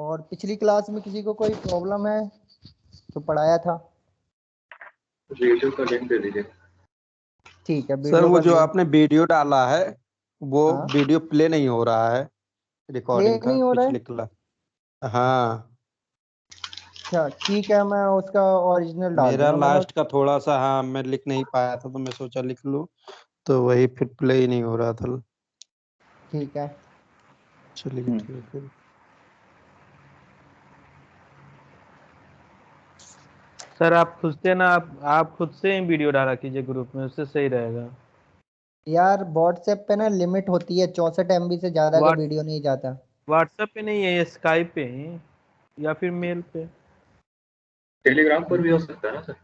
और पिछली क्लास में किसी को कोई प्रॉब्लम है तो पढ़ाया था? वीडियो का लिंक दे दीजिए। ठीक है, सर वीडियो वो का जो लिंक। आपने वीडियो डाला है वो हाँ, वीडियो प्ले नहीं हो रहा है, प्ले रिकॉर्डिंग का नहीं हो रहा है। पिछले क्लास। हाँ, अच्छा ठीक है, मैं उसका ओरिजिनल डाल मेरा दूंगा मतलब। लास्ट का थोड़ा सा, हाँ मैं लिख नहीं पाया था तो मैं सोचा लिख लूं, तो वही फिर प्ले ही नहीं हो रहा था। ठीक है। चलिए ठीक है। सर आप खुद से ना, आप खुद से ही वीडियो डाला कीजिए ग्रुप में, उससे सही रहेगा। यार व्हाट्सएप पे ना लिमिट होती है, 64 MB से ज्यादा का वीडियो नहीं जाता। व्हाट्सएप पे नहीं है, ये स्काइप पे ही या फिर मेल पे। टेलीग्राम पर भी हो सकता है ना सर?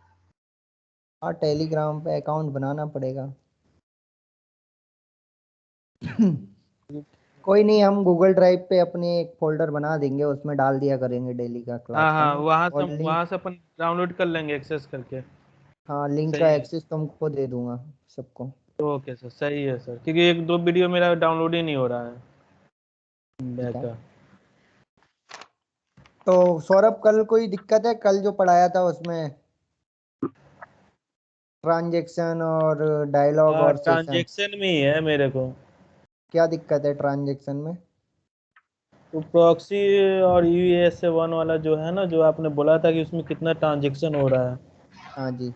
हाँ, टेलीग्राम पे अकाउंट बनाना पड़ेगा। कोई नहीं, हम गूगल ड्राइव पे अपने एक फोल्डर बना देंगे, उसमें डाल दिया करेंगे डेली का हाँ क्लास का हाँ, ना। और लिंक, वहाँ से अपन डाउनलोड कर लेंगे एक्सेस करके। हाँ लिंक का सही है। एक्सेस तुमको दे दूंगा सबको। ओके सर, सही है सर, क्योंकि एक दो वीडियो मेरा डाउनलोड ही नहीं हो रहा है ठीक बैक है। का। तो सौरभ, कल कोई दिक्कत है? कल जो पढ़ाया था उसमें ट्रांजैक्शन और डायलॉग हाँ, और सेशन, ट्रांजेक्शन में ही है मेरे को। क्या दिक्कत है ट्रांजैक्शन में? तो प्रॉक्सी और US1 वाला जो है ना, जो आपने बोला था कि उसमें कितना ट्रांजेक्शन हो रहा है, हाँ जी।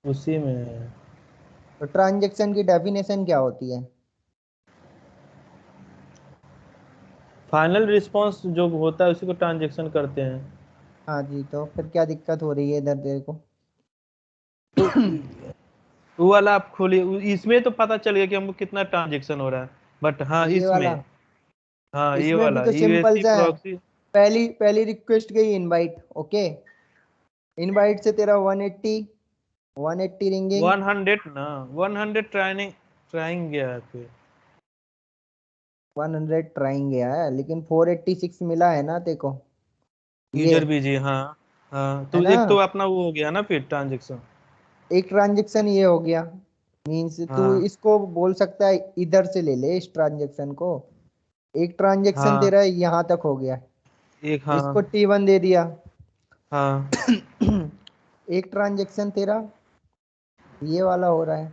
उसी में है। तो ट्रांजैक्शन की डेफिनेशन क्या होती है? फाइनल रिस्पांस जो होता है उसी को ट्रांजेक्शन करते हैं। हाँ जी, तो फिर क्या दिक्कत हो रही है इधर तेरे को? तो वो वाला आप खोलिए, इसमें तो पता चल गया कि हमको कितना ट्रांजेक्शन हो रहा है, बट हाँ ये इसमें, वाला, हाँ ये इसमें भी वाला तो सिंपल यूएससी सा है। प्रॉक्सी। पहली पहली रिक्वेस्ट गई इनवाइट, ओके। इनवाइट से तेरा 180 180 रिंगिंग। 100 ना, 100 ट्राइंग गया है फिर। 100 ट्राइंग गया है, लेकिन 486 मिला है ना तेको, ये यूजर बीजी, हाँ हाँ, है तो ना। एक तो अपना वो हो गया ना फिर ट्रांजेक्शन। एक ट्रांजेक्शन ये हो गया, मीन्स तू हाँ इसको बोल सकता है इधर से ले ले इस ट्रांजेक्शन को। एक ट्रांजेक्शन हाँ, तेरा यहाँ तक हो गया, एक, हाँ इसको T1 दे दिया। हाँ एक ट्रांजेक्शन तेरा ये वाला हो रहा है,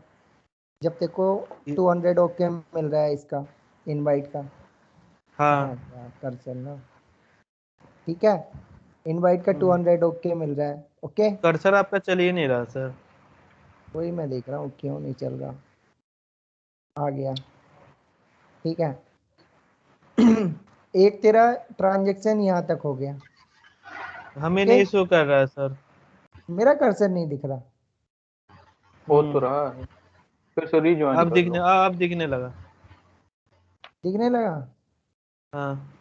जब तेरे को 200 ओके मिल रहा है इसका, इनवाइट का। कहाँ हाँ। गया कर्सर ना? ठीक है, इनवाइट का 200 ओके मिल रहा है, ओके। कर्सर आपका चल ही नहीं रहा सर। वही मैं देख रहा हूँ क्यों नहीं चल रहा। आ गया, ठीक है। एक तेरा ट्रांजेक्शन यहाँ तक हो गया, हमें ओके। नहीं शो कर रहा है सर। मेरा कर्सर नहीं दिख रहा। हो तो रहा है, फिर से रीज्वाइन कर लो। अब दिखने लगा। दिखने लगा। हाँ,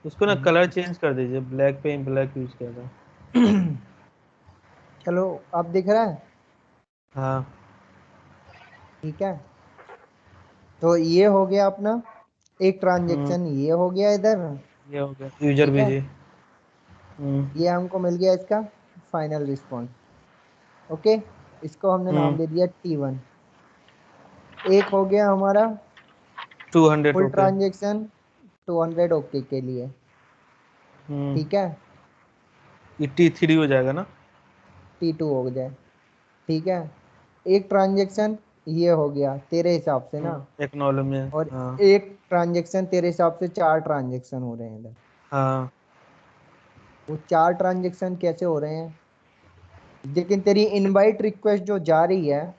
उसको ना कलर चेंज कर दीजिए, ब्लैक पे ब्लैक यूज कर रहा है। चलो, अब दिख रहा है। हाँ, ठीक है, तो ये हो गया अपना एक हम्म, ट्रांजेक्शन, ये हो गया इधर। ये हो गया यूजर ठीक है, बीजी। ये हमको मिल गया इसका फाइनल रिस्पॉन्स, ओके। इसको हमने नाम दे दिया T1। एक हो गया हमारा 200 फुल ओके। ट्रांजेक्शन 200 ओके के लिए, ठीक है। ये T3 हो जाएगा ना। T2 हो जाए, ठीक है। एक ट्रांजेक्शन ये हो गया तेरे हिसाब से ना। एक्नॉलेजमेंट, और हाँ एक ट्रांजेक्शन तेरे हिसाब से 4 ट्रांजेक्शन हो रहे हैं इधर। हाँ वो 4 ट्रांजेक्शन कैसे हो रहे हैं? लेकिन तेरी इनवाइट रिक्वेस्ट जो जा रही है,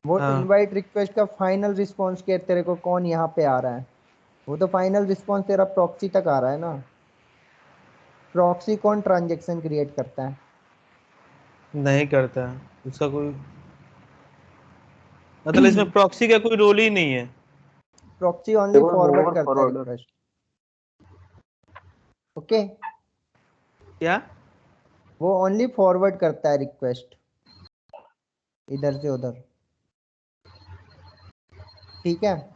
वो हाँ। इनवाइट रिक्वेस्ट का फाइनल रिस्पॉन्स के तेरे को कौन यहाँ पे आ रहा है? वो तो फाइनल रिस्पॉन्स तेरा प्रॉक्सी तक आ रहा है ना। प्रॉक्सी कौन ट्रांजेक्शन क्रिएट करता है? नहीं करता है उसका कोई, मतलब इसमें प्रॉक्सी का कोई रोल ही नहीं है। प्रॉक्सी ओनली केवल फॉरवर्ड मूवर करता है फॉरवर्डर। Request, okay. क्या? वो ओनली फॉरवर्ड करता है रिक्वेस्ट इधर से उधर, ठीक है।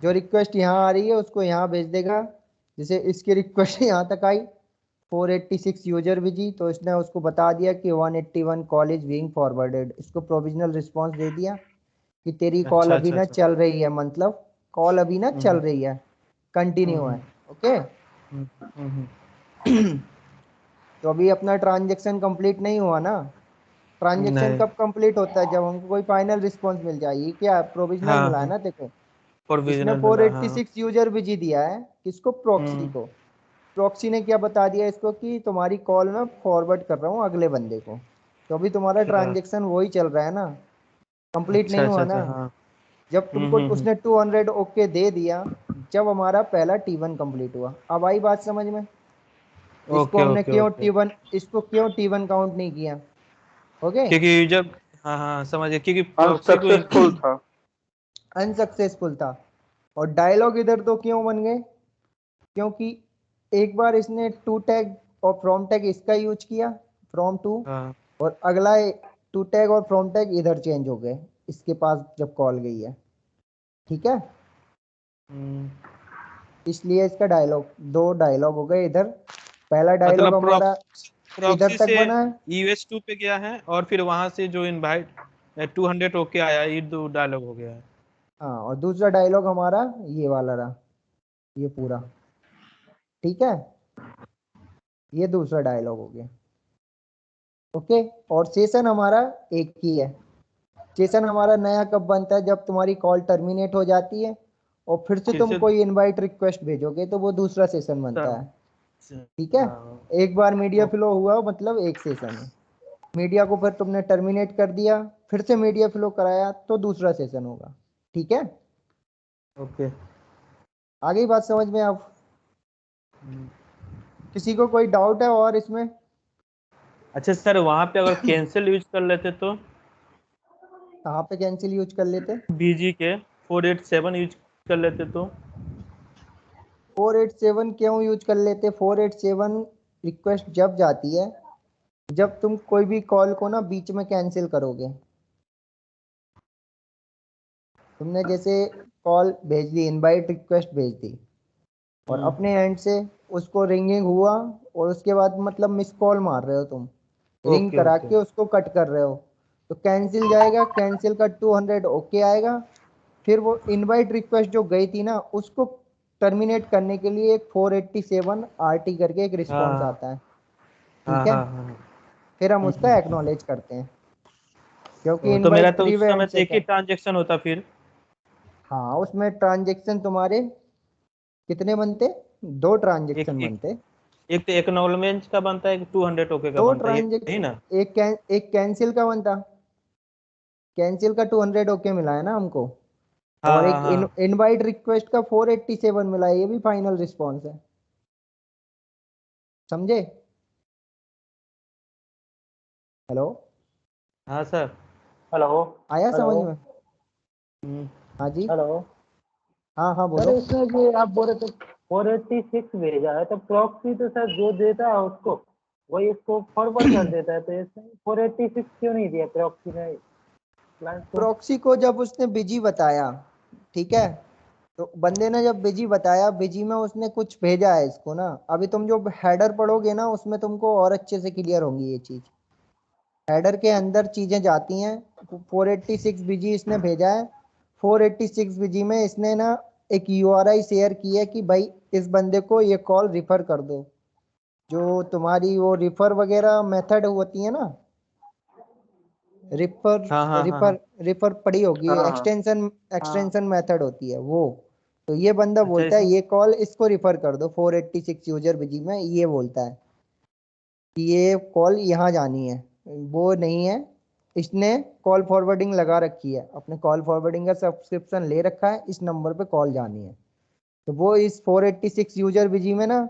जो रिक्वेस्ट यहाँ आ रही है उसको यहाँ भेज देगा। जैसे इसकी रिक्वेस्ट यहाँ तक आई 486 यूजर बिजी, तो इसने उसको बता दिया कि 181 कॉल इज बीइंग फॉरवर्डेड। इसको प्रोविजनल रिस्पांस दे दिया कि तेरी कॉल अच्छा अभी अच्छा ना अच्छा। चल रही है, मतलब कॉल अभी ना चल रही है, कंटिन्यू है, ओके। हम्म, हम्म, तो अभी अपना ट्रांजेक्शन कंप्लीट नहीं हुआ ना। ट्रांजेक्शन नहीं। कब कंप्लीट होता है? जब हमको कोई फाइनल रिस्पॉन्स मिल जाएगी। क्या प्रोविजनल हाँ मिला है हाँ, ना, देखो। इसने प्रोविजनल मिला, हाँ। 486 यूजर बिजी दिया है, किसको? प्रॉक्सी हम्म। को। प्रॉक्सी ने क्या बता दिया इसको कि तुम्हारी कॉल मैं फॉरवर्ड कर रहा हूँ अगले बंदे को। तो अभी तुम्हारा अच्छा ट्रांजेक्शन वही चल रहा है ना, कंप्लीट अच्छा नहीं अच्छा हुआ अच्छा, ना। हाँ। जब तुमको हम्म। उसने 200 ओके दे दिया, जब हमारा पहला T1 कंप्लीट हुआ। अब आई बात समझ में? इसको ओके हमने ओके क्यों ओके। T1, इसको क्यों T1 काउंट नहीं किया? ओके। क्योंकि यूजर, हाँ हाँ समझ गया, क्योंकि प्रॉक्सी को अनसक्सेसफुल था। अनसक्सेसफुल था। और डायलॉग इधर तो क्यों बन गए? क्योंकि एक बार इसने टू टैग और फ्रॉम टैग इसका यूज किया, फ्रॉम टू, हाँ। और अगला टू टैग और फ्रॉम टैग इधर चेंज हो गए इसके पास जब कॉल गई है। ठीक है, हम्म, इसलिए इसका डायलॉग, दो डायलॉग हो गए इधर। पहला डायलॉग मतलब हमारा इधर प्रॉक्सी तक से बना है। US2 पे गया है, और फिर वहां से जो इनवाइट 200 ओके आया, ये दो डायलॉग हो गया है। हाँ, और दूसरा डायलॉग हमारा ये वाला रहा, ये पूरा। ठीक है, ये दूसरा डायलॉग हो गया। ओके। और सेशन हमारा एक ही है। सेशन हमारा नया कब बनता है? जब तुम्हारी कॉल टर्मिनेट हो जाती है और फिर से फिर तुम से कोई इनवाइट रिक्वेस्ट भेजोगे तो वो दूसरा सेशन बनता है। ठीक है। हाँ। एक बार मीडिया ओ- फ्लो हुआ मतलब एक सेशन है। मीडिया को फिर तुमने टर्मिनेट कर दिया, फिर से मीडिया फ्लो कराया तो दूसरा सेशन होगा। ठीक है, ओके। आ गई बात समझ में आप? हम्म। किसी को कोई डाउट है और इसमें? अच्छा सर, वहां पे अगर कैंसिल यूज कर लेते तो कहाँ पे कैंसिल यूज कर लेते? BG के 487 यूज कर लेते तो 487 क्यों यूज कर लेते? 487 रिक्वेस्ट जब जाती है जब तुम कोई भी कॉल को ना बीच में कैंसिल करोगे। तुमने जैसे कॉल भेज दी, इनवाइट रिक्वेस्ट भेज दी, और हम्म। अपने एंड से उसको रिंगिंग हुआ, और उसके बाद मतलब मिस कॉल मार रहे हो तुम, रिंग ओके करा ओके। के उसको कट कर रहे हो, तो कैंसिल जाएगा, कैंसिल का 200 ओके आएगा। फिर वो इनवाइट रिक्वेस्ट जो गई थी ना, उसको टर्मिनेट करने के लिए एक 487 RT करके एक हाँ रिस्पॉन्स हाँ आता है। हाँ ठीक है, हाँ हाँ। फिर हम उसका हम्म। एक्नॉलेज करते हैं, क्योंकि तो मेरा इनवाइट तो उस समय प्रीवेंट तो एक ही है। ट्रांजेक्शन होता फिर। हाँ, उसमें ट्रांजेक्शन तुम्हारे कितने बनते? दो एक ट्रांजेक्शन एक बनते। एक तो एक्नॉलेजमेंट का बनता है, एक 200 ओके का दो बनता है, यही ना? ट्रांजेक्शन, एक कैंसिल का बनता। कैंसिल का 200 ओके मिला है ना हमको, हाँ और हाँ एक हाँ। इनवाइट रिक्वेस्ट का 487 मिला है, ये भी फाइनल रिस्पॉन्स है। समझे? हेलो, हाँ सर। हेलो। आया हेलो। समझ में? हम्म। हाँ जी, हेलो। हाँ हाँ सर बोलो। इसमें जो आप बोल रहे थे 486 भेजा है, तो प्रॉक्सी तो सर जो देता है उसको वही इसको फॉरवर्ड कर देता है, तो इसमें 486 क्यों नहीं दिया प्रॉक्सी ने क्लाइंट को? प्रॉक्सी को जब उसने बिजी बताया, ठीक है, तो बंदे ने जब बिजी बताया, बिजी में उसने कुछ भेजा है इसको ना। अभी तुम जो हेडर पढ़ोगे ना, उसमें तुमको और अच्छे से क्लियर होंगी ये चीज। हेडर के अंदर चीजें जाती हैं। 486 बीजी इसने भेजा है। 486 बीजी में इसने ना एक URI शेयर की है कि भाई इस बंदे को ये कॉल रिफर कर दो। जो तुम्हारी वो रिफर वगैरह मेथड होती है ना, रिफर हाँ हाँ हाँ रिफर रिफर पड़ी होगी, हाँ हाँ एक्सटेंशन हाँ। एक्सटेंशन मेथड होती है वो। तो ये बंदा अच्छा बोलता है इसमें। ये कॉल इसको रिफर कर दो 486 यूजर बीजी में, ये बोलता है कि ये कॉल यहाँ जानी है। वो नहीं है, इसने कॉल फॉरवर्डिंग लगा रखी है, अपने कॉल फॉरवर्डिंग का सब्सक्रिप्शन ले रखा है, इस नंबर पे कॉल जानी है। तो वो इस 486 यूजर बीजी में ना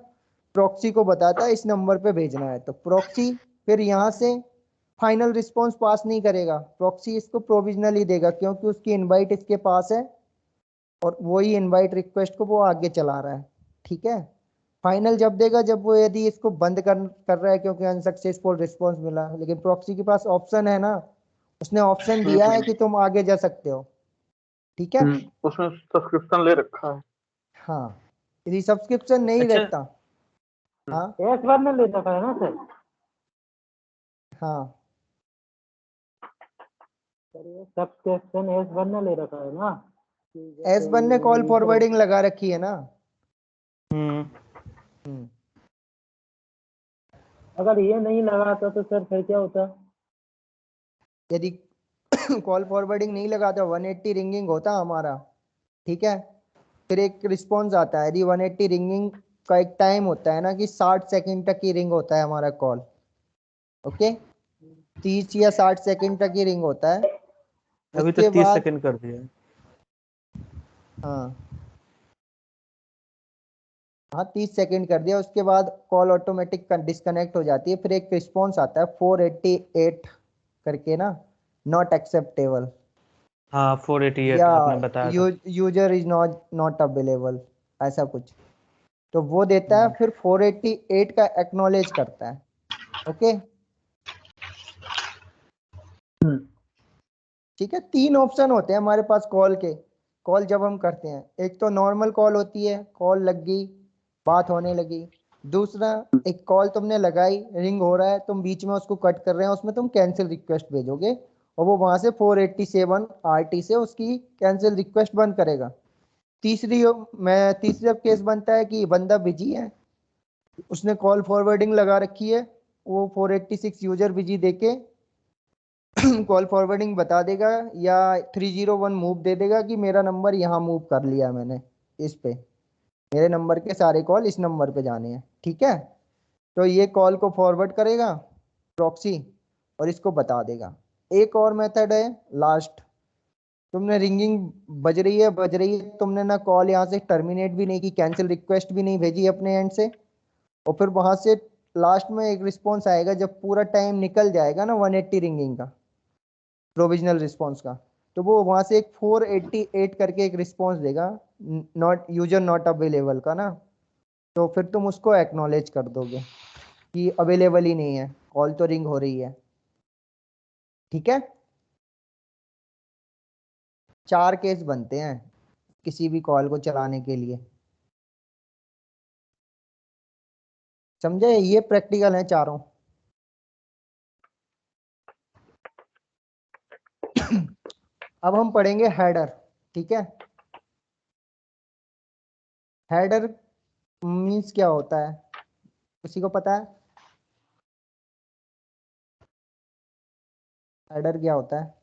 प्रॉक्सी को बताता है इस नंबर पे भेजना है। तो प्रॉक्सी फिर यहाँ से फाइनल रिस्पॉन्स पास नहीं करेगा, प्रॉक्सी इसको प्रोविजनल ही देगा, क्योंकि उसकी इनवाइट इसके पास है, और वही इनवाइट रिक्वेस्ट को वो आगे चला रहा है। ठीक है, फाइनल जब देगा जब वो, यदि इसको बंद कर रहा है क्योंकि अनसक्सेसफुल रिस्पॉन्स मिला, लेकिन प्रॉक्सी के पास ऑप्शन है ना, उसने ऑप्शन दिया है हम्म कि तुम आगे जा सकते हो। ठीक है, उसमें सब्सक्रिप्शन ले रखा है। हाँ, यदि सब्सक्रिप्शन नहीं अच्छा। रखता। हाँ एक बार में ले रखा है ना सर? हाँ, सर ये सब्सक्रिप्शन एस वन ने ले रखा है ना, कि एस जैसे वन ने कॉल यूजर। फॉरवर्डिंग लगा रखी है ना। हम्म। हम्म, अगर ये नहीं लगाता तो सर फिर क्या होता? यदि कॉल फॉरवर्डिंग नहीं लगाता 180 रिंगिंग होता हमारा, ठीक है, फिर एक रिस्पॉन्स आता है। यदि 180 रिंगिंग का एक टाइम होता है ना कि 60 सेकंड तक की रिंग होता है हमारा कॉल, ओके, 30 या 60 सेकंड तक की रिंग होता है। अभी तो उसके 30 बाद सेकंड कर दिया। हाँ हाँ 30 सेकंड कर दिया। उसके बाद कॉल ऑटोमेटिक डिस्कनेक्ट हो जाती है। फिर एक रिस्पॉन्स आता है 488 करके ना, नॉट एक्सेप्टेबल, हाँ 488 या आपने बताया था। User is not not available, ऐसा कुछ। तो वो देता है, हम्म, फिर 488 का एक्नॉलेज करता है। ओके, ठीक है। 3 ऑप्शन होते हैं हमारे पास कॉल के। कॉल जब हम करते हैं, एक तो नॉर्मल कॉल होती है, कॉल लग गई, बात होने लगी। दूसरा, एक कॉल तुमने लगाई, रिंग हो रहा है, तुम बीच में उसको कट कर रहे हो, उसमें तुम कैंसिल रिक्वेस्ट भेजोगे और वो वहां से 487 RT से उसकी कैंसिल रिक्वेस्ट बंद करेगा। तीसरी तीसरा केस बनता है कि बंदा बिजी है, उसने कॉल फॉरवर्डिंग लगा रखी है, वो 486 यूजर बिजी देके कॉल फॉरवर्डिंग बता देगा, या 301 मूव दे देगा कि मेरा नंबर यहाँ मूव कर लिया मैंने इस पे, मेरे नंबर के सारे कॉल इस नंबर पे जाने हैं, ठीक है। तो ये कॉल को फॉरवर्ड करेगा प्रॉक्सी और इसको बता देगा। एक और मेथड है लास्ट, तुमने रिंगिंग बज रही है, तुमने ना कॉल यहाँ से टर्मिनेट भी नहीं की, कैंसिल रिक्वेस्ट भी नहीं भेजी अपने एंड से, और फिर वहां से लास्ट में एक रिस्पॉन्स आएगा जब पूरा टाइम निकल जाएगा ना 180 रिंगिंग का, प्रोविजनल रिस्पॉन्स का, तो वो वहां से एक 488 करके एक रिस्पॉन्स देगा, नॉट यूजर नॉट अवेलेबल का ना। तो फिर तुम उसको एक्नॉलेज कर दोगे कि अवेलेबल ही नहीं है, कॉल तो रिंग हो रही है, ठीक है। 4 केस बनते हैं किसी भी कॉल को चलाने के लिए, समझे? ये प्रैक्टिकल है चारों। अब हम पढ़ेंगे हेडर, ठीक है। हेडर मीन्स क्या होता है, किसी को पता है? हेडर क्या होता है?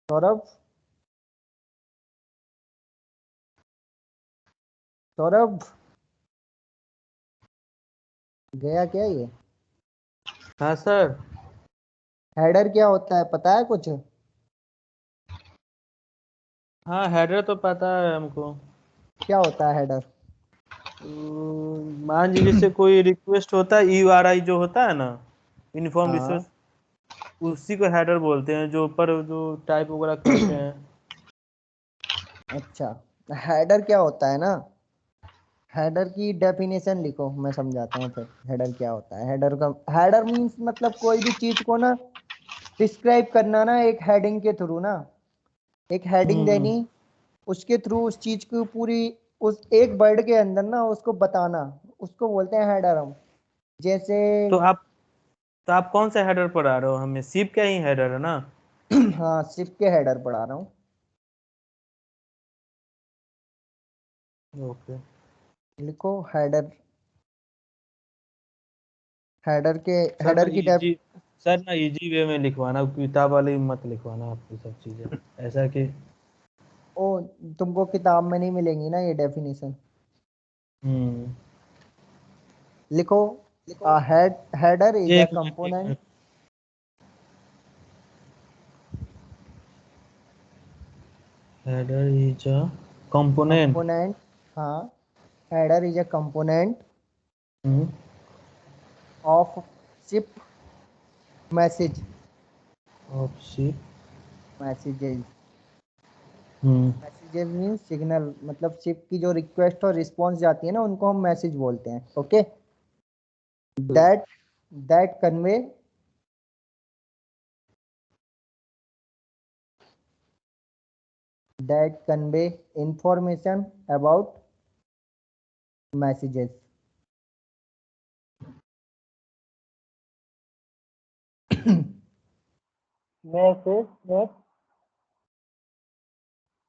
सौरभ, सौरभ गया क्या ये? हाँ सर। हेडर क्या होता है, पता है कुछ? हाँ हेडर तो पता है हमको। क्या होता है हेडर? मान लीजिए जैसे कोई रिक्वेस्ट होता है URI जो होता है ना, यूनिफॉर्म हाँ, रिक्वेस्ट, उसी को हेडर बोलते हैं, जो ऊपर जो टाइप वगैरह करते हैं। अच्छा, हेडर क्या होता है ना, हेडर की डेफिनेशन लिखो, मैं समझाता हूँ फिर हेडर क्या होता है। हेडर का, हेडर मीन्स मतलब कोई भी चीज को ना डिस्क्राइब करना ना एक हेडिंग के थ्रू ना, एक हेडिंग हम्म। देनी, उसके थ्रू उस चीज की पूरी, उस एक वर्ड के अंदर ना उसको बताना, उसको बोलते हैं हेडर हम। जैसे तो आप तो आप कौन सा हेडर पढ़ा रहे हो हमें? सिप का ही हेडर है ना? हाँ, सिर्फ के हेडर पढ़ा रहा हूँ। ओके। लिखो हेडर, हेडर के, सर ना हेडर की डेफ, इजी सर ना इजी वे में लिखवाना, किताब वाली मत लिखवाना आप ये सब चीजें, ऐसा कि। ओ, तुमको किताब में नहीं मिलेंगी ना ये डेफिनेशन। हम्म। लिखो, हेडर इज अ एक मिनट एक component, minute. Header is a component. Component, हाँ, header is a component hmm. Of SIP message, of SIP. Messages, hmm. Messages mean signal, मतलब शिप की जो रिक्वेस्ट और रिस्पॉन्स जाती है ना उनको हम मैसेज बोलते हैं, okay. That that convey, that convey information about messages. Message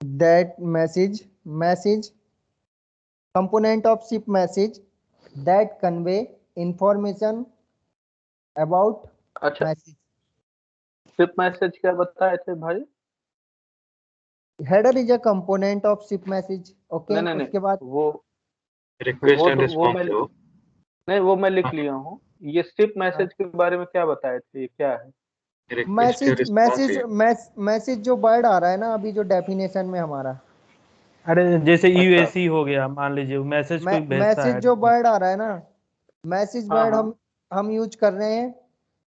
that message, message component of SIP message that convey information about अच्छा, message. सिप मैसेज क्या बताए थे भाई? Header is a component of SIP message. Okay, नहीं नहीं उसके बाद वो रिक्वेस्ट वो एंड तो वो मैं रिस्पॉन्स हो। नहीं वो मैं लिख लिया हूँ। ये सिप मैसेज के बारे में क्या बताए थे, ये क्या है? Request message response message message जो वर्ड आ रहा है ना अभी जो डेफिनेशन में हमारा अरे जैसे अच्छा यूएससी हो गया, मान लीजिए मैसेज कोई भेजता मैसेज है। जो वर्ड आ रहा है ना, मैसेज हाँ वर्ड हाँ हम यूज कर रहे हैं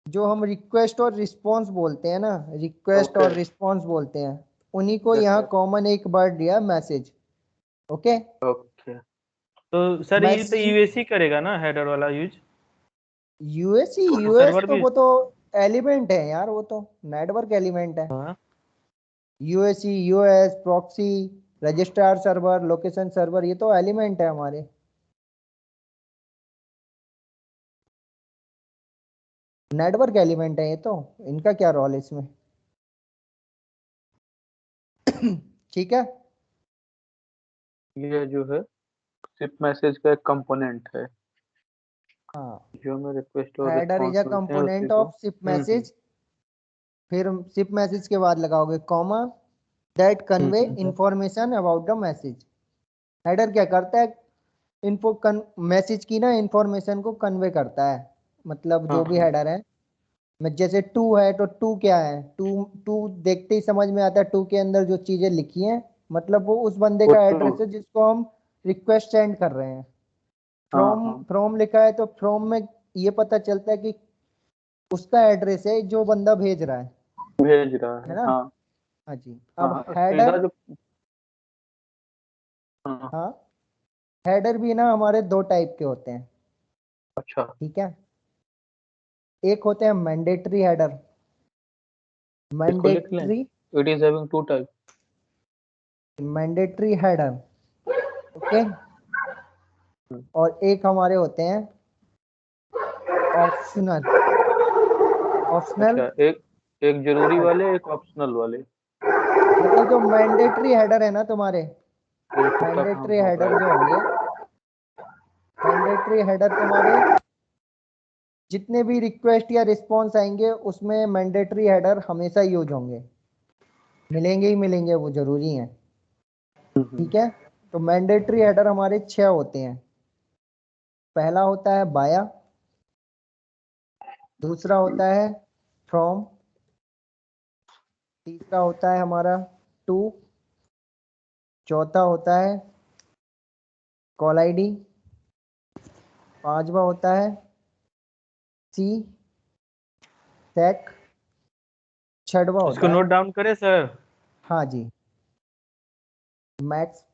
जो हम रिक्वेस्ट और रिस्पॉन्स बोलते हैं ना, रिक्वेस्ट ओके और रिस्पॉन्स बोलते हैं, उन्हीं को यस यहाँ सर कॉमन एक वर्ड दिया मैसेज। ओके, ओके तो सर ये तो मैसेज यूएससी करेगा ना हेडर वाला यूज? यूएससी तो यूएस सर्वर तो भी। वो तो एलिमेंट है यार, वो तो नेटवर्क एलिमेंट है। हाँ USC US proxy registrar server location server ये तो एलिमेंट है हमारे। नेटवर्क एलिमेंट है ये तो, इनका क्या रोल है इसमें। ठीक है, ये जो है सिप मैसेज का एक कंपोनेंट है हाँ। जो में रिक्वेस्ट और हेडर इज रिस्पॉन्स अ मिलते हैं उसी कंपोनेंट को। ऑफ सिप मैसेज, फिर सिप मैसेज के बाद लगाओगे comma, that convey hmm. Information about the message. Header क्या करता है, इन्फो मैसेज की ना इंफॉर्मेशन को कन्वे करता है, मतलब हाँ जो भी हाँ हेडर है। मैं जैसे टू है तो टू क्या है, टू टू देखते ही समझ में आता है टू के अंदर जो चीजें लिखी हैं, मतलब वो उस बंदे वो का टू एड्रेस है जिसको हम रिक्वेस्ट सेंड कर रहे हैं। हाँ फ्रॉम हाँ फ्रॉम लिखा है तो फ्रॉम में ये पता चलता है कि उसका एड्रेस है जो बंदा भेज रहा भेज रहा है है ना। हाँ हाँ जी, हाँ अब हाँ, सीधा हेडर, जो हाँ हाँ हेडर भी ना हमारे दो टाइप के होते हैं। अच्छा ठीक है, एक होते हैं मैंडेटरी हेडर, इसको लिख लें, mandatory it is having two type. Mandatory header. Okay, और एक हमारे होते हैं ऑप्शनल, ऑप्शनल अच्छा एक एक जरूरी वाले एक ऑप्शनल वाले। मतलब जो मैंडेटरी हेडर है ना तुम्हारे, ये कितना काम मैंडेटरी हो रहा हेडर जो है? होंगे, मैंडेटरी हेडर तुम्हारे जितने भी रिक्वेस्ट या रिस्पॉन्स आएंगे उसमें मैंडेटरी हेडर हमेशा यूज होंगे, मिलेंगे ही मिलेंगे, वो जरूरी है। ठीक है, तो मैंडेटरी हेडर हमारे 6 होते हैं। पहला होता है बाया, दूसरा होता है फ्रॉम, तीसरा होता है हमारा टू, चौथा होता है कॉल आईडी, पांचवा होता है सी सेक, छठवा इसको होता है, नोट डाउन करें सर। हाँ जी, मैक्स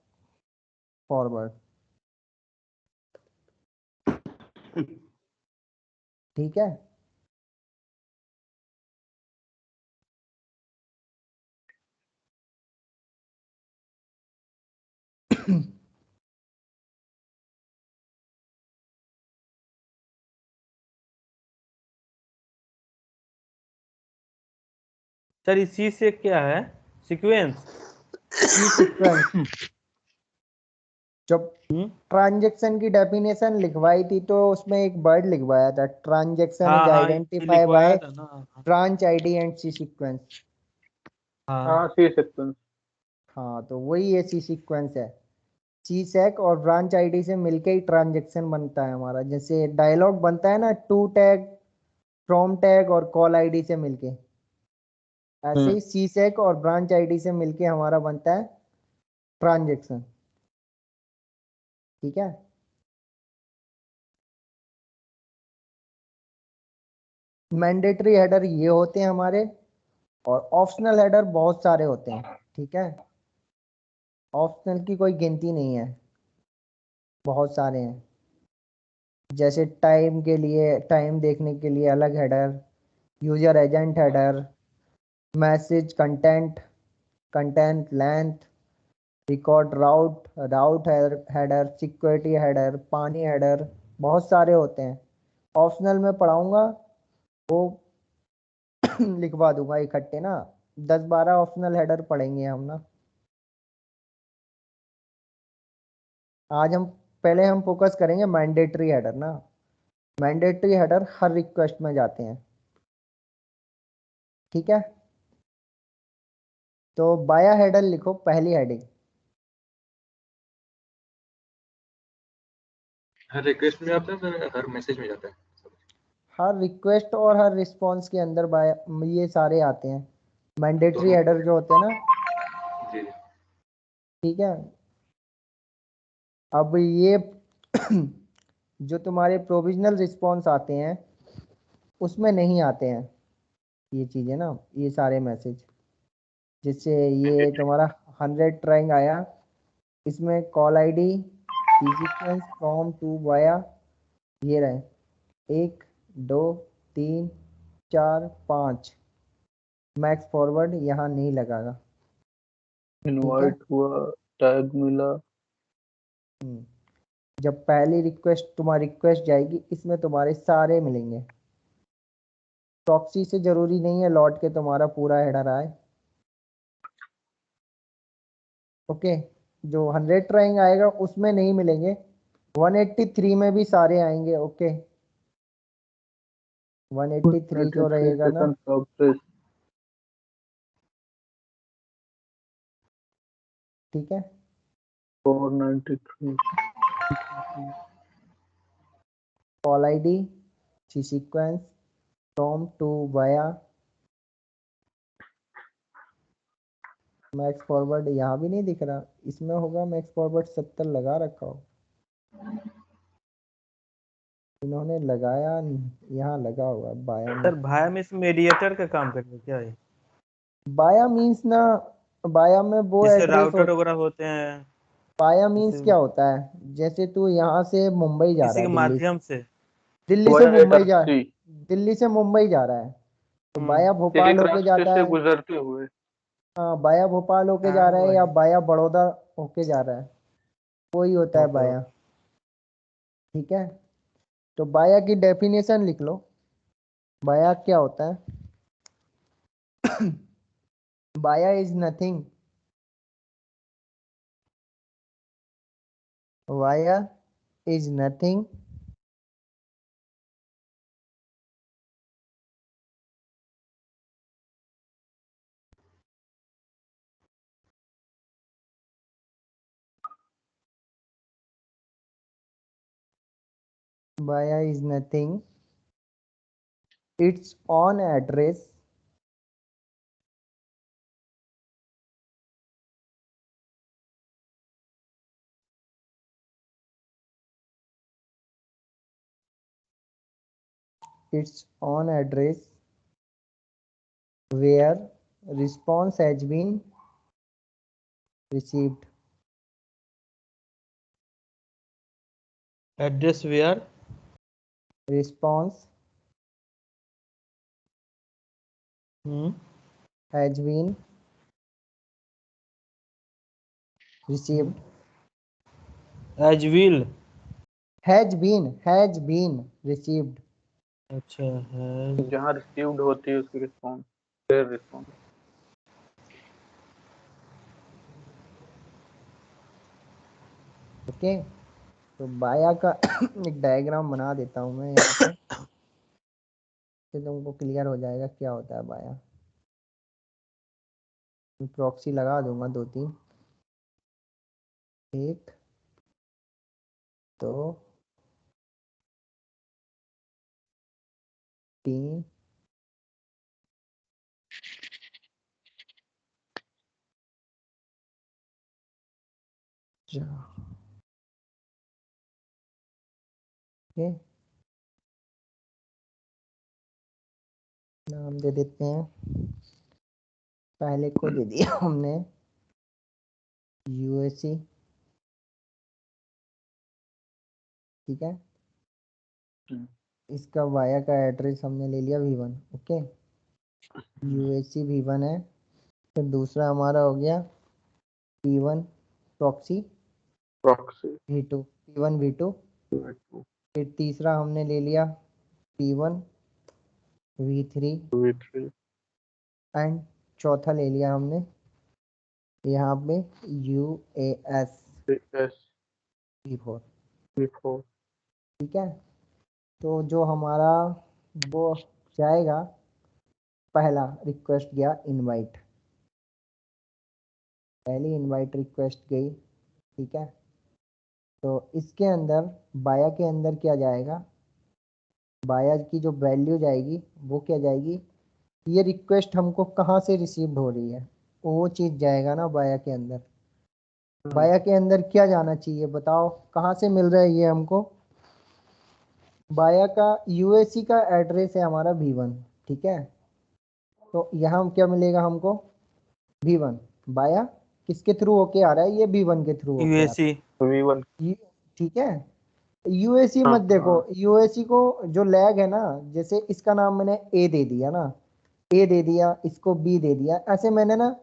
फॉरवर्ड। ठीक है, सर इसी से क्या है सीक्वेंस? C sequence. जब ट्रांजैक्शन की डेफिनेशन लिखवाई थी तो उसमें एक वर्ड लिखवाया था, ट्रांजैक्शन इज हाँ हाँ, ये आइडेंटिफाई लिखवाया बाय था ना। Branch ID and C sequence. हाँ हाँ सी सीक्वेंस। हाँ तो वही ये सी सीक्वेंस है, सी सेक और ब्रांच आईडी से मिलके ही ट्रांजैक्शन बनता है हमारा। जैसे डायलॉग बनता है ना, टू टैग फ्रॉम टैग और कॉल आईडी से मिलके, ऐसे ही सी सेक और ब्रांच आईडी से मिलके हमारा बनता है ट्रांजैक्शन। ठीक है, मैंडेटरी हेडर ये होते हैं हमारे, और ऑप्शनल हेडर बहुत सारे होते हैं। ठीक है, ऑप्शनल की कोई गिनती नहीं है, बहुत सारे हैं। जैसे टाइम के लिए, टाइम देखने के लिए अलग header, user agent header, message content, content length, record route, route header, security header, पानी हेडर, बहुत सारे होते हैं। ऑप्शनल में पढ़ाऊंगा वो लिखवा दूंगा इकट्ठे ना, 10-12 ऑप्शनल हेडर पढ़ेंगे हम ना। आज हम पहले हम फोकस करेंगे मैंडेटरी हेडर ना। मैंडेटरी हेडर हर रिक्वेस्ट में जाते हैं, ठीक है। तो बाया हेडर लिखो, पहली हेडिंग। हर रिक्वेस्ट में जाता है फिर हर मैसेज में जाता है? हर रिक्वेस्ट और हर रिस्पॉन्स के अंदर बाया ये सारे आते हैं, मैंडेटरी दोनों? हेडर जो होते हैं ना, जी जी। ठीक है। अब ये जो तुम्हारे प्रोविजनल रिस्पॉन्स आते हैं उसमें नहीं आते हैं ये चीज़ें ना, ये सारे मैसेज। जिससे ये तुम्हारा 100 ट्राइंग आया, इसमें call ID sequence from to via ये रहे 1 2 3 4 5, मैक्स फॉरवर्ड यहाँ नहीं लगागा, ठीक है। इनवाइट हुआ, टैग मिला। जब पहली रिक्वेस्ट तुम्हारी रिक्वेस्ट जाएगी इसमें तुम्हारे सारे मिलेंगे। प्रॉक्सी से जरूरी नहीं है लौट के तुम्हारा पूरा हेडर आए, ओके। जो 100 ट्राइंग आएगा उसमें नहीं मिलेंगे, 183 में भी सारे आएंगे, ओके। 183 जो रहेगा ना, सेकंड प्रोग्रेस। ठीक है। 493। Call ID C sequence from to via max forward यहाँ भी नहीं दिख रहा, इसमें होगा मैक्स फॉरवर्ड 70 लगा रखा हो, इन्होंने लगाया यहाँ लगा हुआ बाया में। सर भाया में इस मीडिएटर का काम करते क्या है? बाया मीन्स ना, बाया में वो जैसे एड्रेस राउटर होता, वगैरह होते हैं, बाया मीन्स जैसे क्या होता है, जैसे तू यहाँ से मुंबई जा किसी रहा के है, माध्यम से। दिल्ली से वाया मुंबई जा एटर्सी। दिल्ली से मुंबई जा रहा है तो बाया एक भोपाल एक होके रास्ते जाता से है। गुजरते हुए। हाँ, बाया भोपाल होके जा हाँ रहा है या वही। बाया बड़ौदा होके जा रहा है, कोई होता है ओहो। बाया, ठीक है। तो बाया की डेफिनेशन लिख लो, बाया क्या होता है। बाया is nothing, via is nothing Via is nothing. Its own address its own address where response has been received. Address where Response hmm has been received. एजविल। Has been received. अच्छा है। जहाँ रिसीव्ड होती है उसकी रिस्पॉन्स, फिर response. Okay. तो बाया का एक डायग्राम बना देता हूँ मैं यहाँ पे, तो तुमको क्लियर हो जाएगा क्या होता है बाया। प्रॉक्सी लगा दूंगा 2 3, 1 2 3 4, ओके। नाम दे देते हैं, पहले को दे दिया हमने यूएससी, ठीक है। इसका वाया का एड्रेस हमने ले लिया V1, ओके। यूएससी V1 है, फिर दूसरा हमारा हो गया P1 proxy proxy. V2, P1 V2। फिर तीसरा हमने ले लिया P1 V3 V3। एंड चौथा ले लिया हमने यहाँ पे UAS एस। V4। P4 ठीक है। तो जो हमारा वो जाएगा, पहला रिक्वेस्ट गया इनवाइट, पहली इनवाइट रिक्वेस्ट गई, ठीक है। तो इसके अंदर बाया के अंदर क्या जाएगा, बाया की जो वैल्यू जाएगी वो क्या जाएगी, ये रिक्वेस्ट हमको कहाँ से रिसीव्ड हो रही है वो चीज़ जाएगा ना बाया के अंदर। बाया के अंदर क्या जाना चाहिए बताओ, कहाँ से मिल रहा है ये हमको, बाया का यूएससी का एड्रेस है हमारा V1, ठीक है। तो यहाँ क्या मिलेगा हमको, V1, बाया किसके थ्रू होके आ रहा है, ये V1 के थ्रू होके आ रहा यूएससी V1 है, ठीक है। यूएससी हाँ मत देखो, हाँ यूएससी को जो लैग है ना, जैसे इसका नाम मैंने ए दे दिया ना, ए दे दिया, इसको बी दे दिया, ऐसे मैंने ना,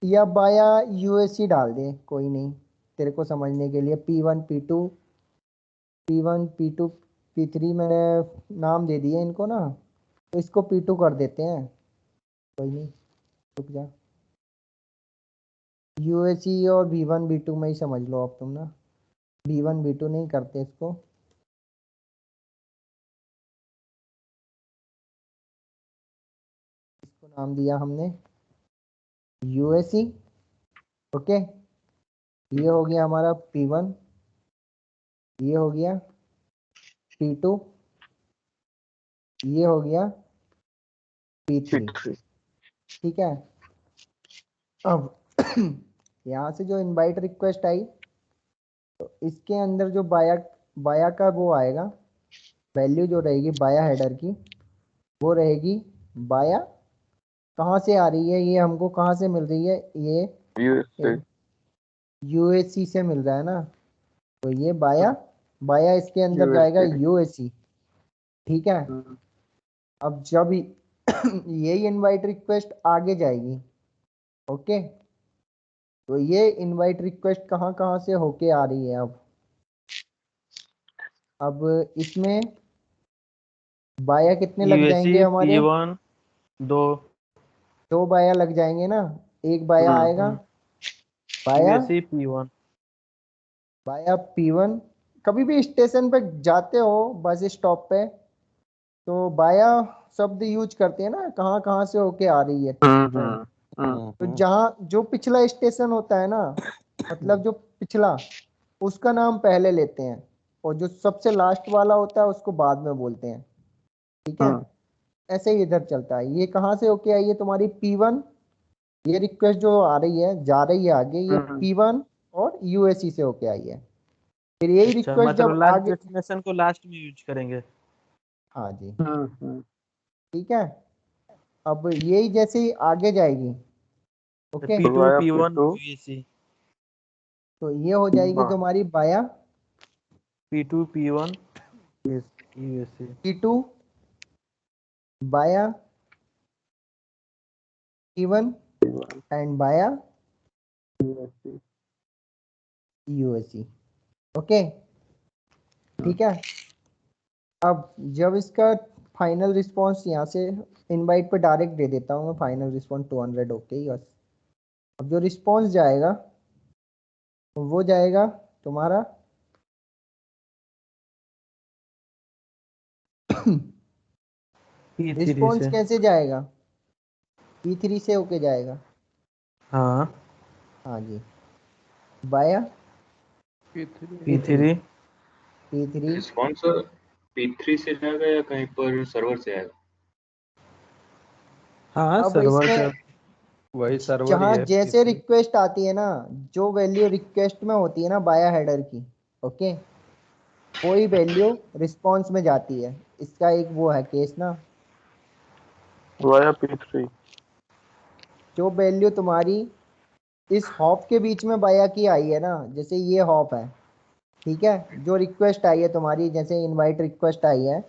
या बाया यूएससी डाल दे, कोई नहीं, तेरे को समझने के लिए P1 P2 P1 P2 P3 मैंने नाम दे दिए इनको ना, तो इसको P2 कर देते हैं, कोई नहीं, रुक जा। यूएससी और V1 V2 में ही समझ लो अब तुम ना, V1 V2 नहीं करते इसको। इसको नाम दिया हमने यूएससी, ओके। ये हो गया हमारा P1, ये हो गया P2, ये हो गया P3, P3 ठीक है। अब यहाँ से जो इनवाइट रिक्वेस्ट आई, तो इसके अंदर जो बाया बाया का वो आएगा, वैल्यू जो रहेगी बाया हेडर की, वो रहेगी बाया कहाँ से आ रही है, ये हमको कहाँ से मिल रही है, ये USA यूएससी से मिल रहा है ना, तो ये बाया बाया इसके अंदर जाएगा USA यूएससी, ठीक है। अब जब यही इनवाइट रिक्वेस्ट आगे जाएगी, ओके, तो ये इनवाइट रिक्वेस्ट कहाँ कहाँ से होके आ रही है, अब इसमें बाया कितने लग यूएससी जाएंगे हमारे, P1 2 दो बाया लग जाएंगे ना, एक बाया आएगा, बाया यूएससी P1 बाया P1। कभी भी स्टेशन पे जाते हो बस स्टॉप पे, तो बाया शब्द यूज करते हैं ना, कहाँ कहाँ से होके आ रही है ट्रेन, तो जहाँ जो पिछला स्टेशन होता है ना, मतलब जो पिछला, उसका नाम पहले लेते हैं, और जो सबसे लास्ट वाला होता है उसको बाद में बोलते हैं, ठीक है। ऐसे ही इधर चलता है। ये कहाँ से होके आई है तुम्हारी P1, ये रिक्वेस्ट जो आ रही है जा रही है आगे, ये P1 और यूएससी से होके आई है। फिर यही अच्छा, रिक्वेस्ट मतलब जब लास्ट आगे, डेस्टिनेशन को लास्ट में यूज करेंगे। हाँ जी, ठीक है। अब यही जैसे ही आगे जाएगी, okay, P2 Via P1 P2 USC तो ये हो जाएगी तुम्हारी बाया P2 P1 यूएससी P2 बाया P1 एंड बाया USA यूएससी, ओके, ठीक है। अब जब इसका फाइनल रिस्पॉन्स यहाँ से इनवाइट पे डायरेक्ट दे देता हूँ मैं, फाइनल रिस्पॉन्स 200, ओके, बस। अब जो रिस्पॉन्स जाएगा वो जाएगा तुम्हारा P3 रिस्पॉन्स से। कैसे जाएगा, P3 से होके जाएगा, हाँ हाँ जी, बाया P3 P3 रिस्पॉन्स P3 से जाएगा या कहीं पर सर्वर से आएगा? हाँ अब सर्वर इसमें से। वही सर्वर ही जहाँ है जैसे P3। रिक्वेस्ट आती है ना, जो वैल्यू रिक्वेस्ट में होती है ना बाया हेडर की, ओके, कोई वैल्यू रिस्पॉन्स में जाती है, इसका एक वो है केस ना, Via P3 जो वैल्यू तुम्हारी इस हॉप के बीच में बाया की आई है ना, जैसे ये हॉप है, ठीक है, जो रिक्वेस्ट आई है तुम्हारी, जैसे इनवाइट रिक्वेस्ट आई है,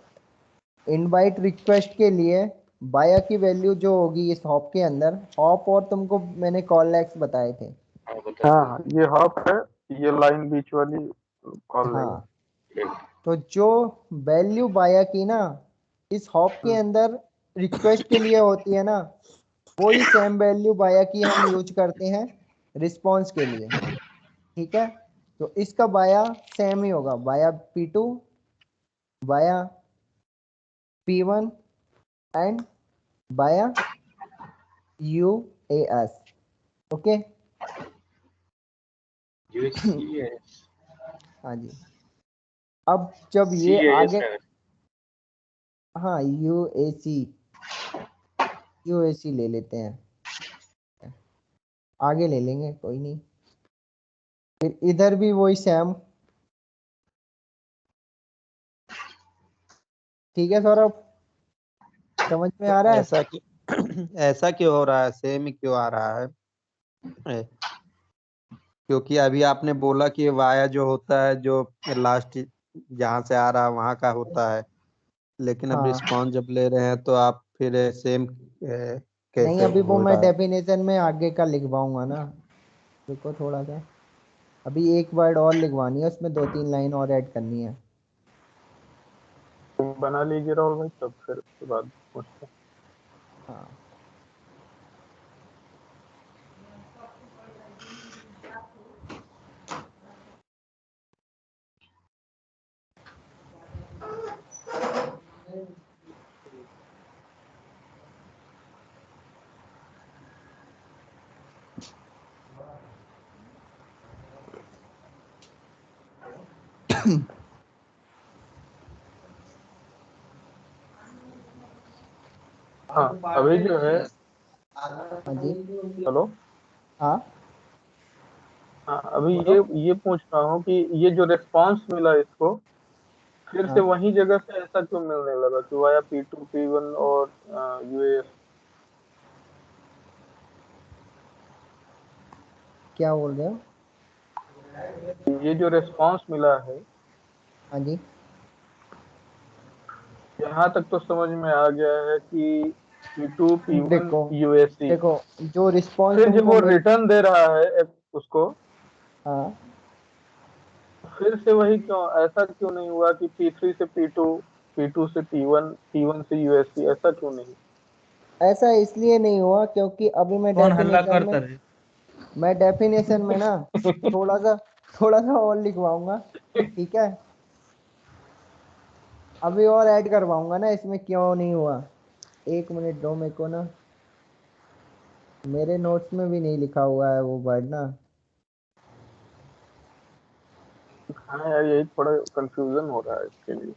इनवाइट रिक्वेस्ट के लिए बाया की वैल्यू जो होगी इस हॉप के अंदर, हॉप और तुमको मैंने कॉल लेग्स बताए थे, हाँ बता हाँ ये हॉप है, ये लाइन बीच वाली कॉल हाँ, लेगा। तो जो वैल्यू बाया की ना इस हॉप के अंदर रिक्वेस्ट के लिए होती है ना, वही सेम वैल्यू बाया की हम यूज करते हैं रिस्पॉन्स के लिए, ठीक है। तो इसका बाया सेम ही होगा, बाया P2 बाया P1 एंड बाया UAS। ओके UCS हाँ जी। अब जब ये CIS आगे, है। हाँ यूएसी ले लेते हैं, आगे ले लेंगे कोई नहीं। फिर इधर भी वही सेम, ठीक है सौरभ, समझ में आ रहा है? ऐसा क्यों ऐसा क्यों हो रहा है, सेम ही क्यों आ रहा है? क्योंकि अभी आपने बोला कि वाया जो होता है जो लास्ट जहाँ से आ रहा है वहां का होता है, लेकिन अब हाँ रिस्पॉन्स जब ले रहे हैं तो आप फिर सेम नहीं, कैसे अभी वो हो मैं रहा है? डेफिनेशन में आगे का लिखवाऊंगा ना, रुको थोड़ा सा, अभी एक वर्ड और लिखवानी है, उसमें 2-3 लाइन और ऐड करनी है। तुम बना लीजिए राहुल भाई, तब फिर उसके बाद पूछते हैं। हाँ हाँ अभी जो है, हाँ जी, हेलो, हाँ हाँ अभी बोलो। ये पूछ रहा हूँ कि ये जो रिस्पांस मिला इसको, फिर से हाँ वही जगह से ऐसा क्यों मिलने लगा कि वाया P2 P1 और यूएस? क्या बोल रहे हो? ये जो रिस्पांस मिला है, हाँ जी यहाँ तक तो समझ में आ गया है कि P2 P1 देखो, यूएससी। देखो जो रिस्पॉन्स फिर जब तुमको वो मिल, रिटर्न दे रहा है उसको, हाँ फिर से वही क्यों, ऐसा क्यों नहीं हुआ कि P3 से P2, P2 से P1, P1 से यूएससी, ऐसा क्यों नहीं? ऐसा इसलिए नहीं हुआ क्योंकि अभी कौन हल्ला करता रहे? मैं डेफिनेशन में ना थोड़ा सा थोड़ा सा और लिखवाऊंगा, ठीक है, अभी और ऐड करवाऊंगा ना इसमें, क्यों नहीं हुआ। एक मिनट दो मेरे को ना, मेरे नोट्स में भी नहीं लिखा हुआ है वो वर्ड ना। हाँ यार, यही थोड़ा कंफ्यूजन हो रहा है इसके लिए।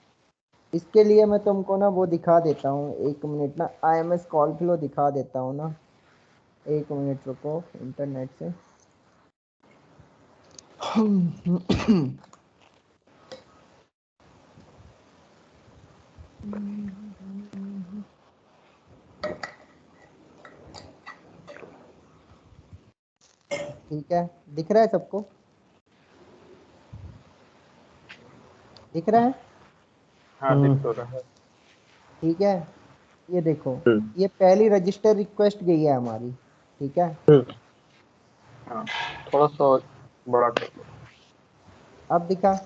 इसके लिए मैं तुमको ना वो दिखा देता हूँ, एक मिनट ना, IMS कॉल फ्लो दिखा देता हूँ ना, एक मिनट रुको इंटरनेट से। ठीक है, दिख रहा है सबको, दिख रहा है? हाँ दिख तो रहा है। ठीक है, ये देखो, ये पहली रजिस्टर रिक्वेस्ट गई है हमारी, ठीक है। हाँ थोड़ा सा और बड़ा कर दो। अब दिखा, हाँ